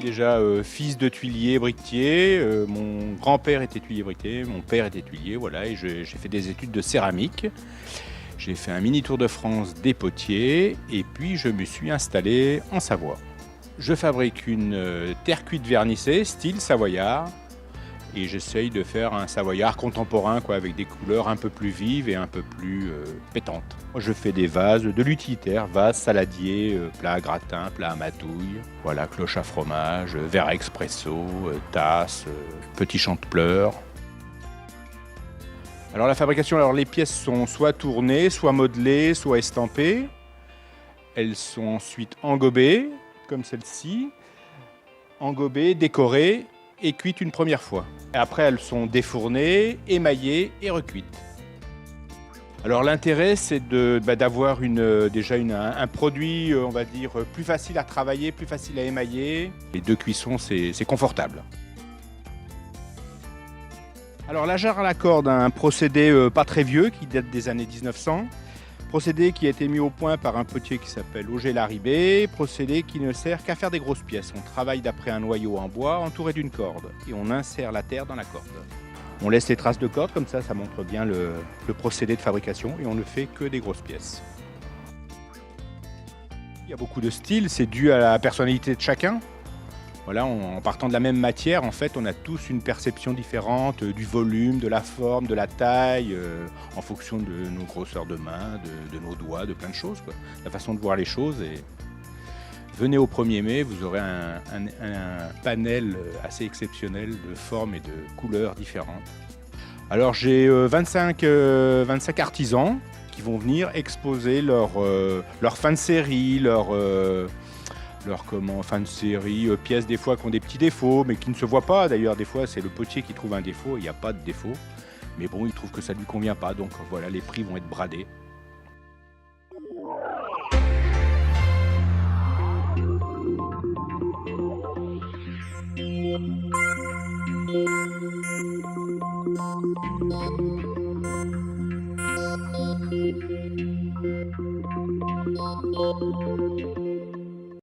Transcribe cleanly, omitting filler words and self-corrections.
Déjà fils de tuilier briquetier, mon grand-père était tuilier briquetier, mon père était tuilier, voilà, et j'ai fait des études de céramique. J'ai fait un mini tour de France des potiers et puis je me suis installé en Savoie. Je fabrique une terre cuite vernissée, style savoyard, et j'essaye de faire un savoyard contemporain, quoi, avec des couleurs un peu plus vives et un peu plus pétantes. Je fais des vases de l'utilitaire, vases, saladiers, plats à gratin, plats à matouille, voilà, cloche à fromage, verre à expresso, tasses, petits chante-pleurs. Alors la fabrication, alors les pièces sont soit tournées, soit modelées, soit estampées. Elles sont ensuite engobées, comme celle-ci, engobées, décorées et cuites une première fois. Et après, elles sont défournées, émaillées et recuites. Alors l'intérêt, c'est d'avoir déjà un produit, on va dire, plus facile à travailler, plus facile à émailler. Les deux cuissons, c'est confortable. Alors la jarre à la corde, un procédé pas très vieux qui date des années 1900. Procédé qui a été mis au point par un potier qui s'appelle Auger Larribé. Procédé qui ne sert qu'à faire des grosses pièces. On travaille d'après un noyau en bois entouré d'une corde et on insère la terre dans la corde. On laisse les traces de corde, comme ça montre bien le procédé de fabrication et on ne fait que des grosses pièces. Il y a beaucoup de styles, c'est dû à la personnalité de chacun. Voilà, en partant de la même matière, en fait, on a tous une perception différente du volume, de la forme, de la taille, en fonction de nos grosseurs de main, de nos doigts, de plein de choses, quoi. La façon de voir les choses. Et venez au 1er mai, vous aurez un panel assez exceptionnel de formes et de couleurs différentes. Alors j'ai 25 artisans qui vont venir exposer leur fin de série, leur fin de série, pièces des fois qui ont des petits défauts, mais qui ne se voient pas. D'ailleurs, des fois, c'est le potier qui trouve un défaut, il n'y a pas de défaut. Mais bon, il trouve que ça ne lui convient pas, donc voilà, les prix vont être bradés.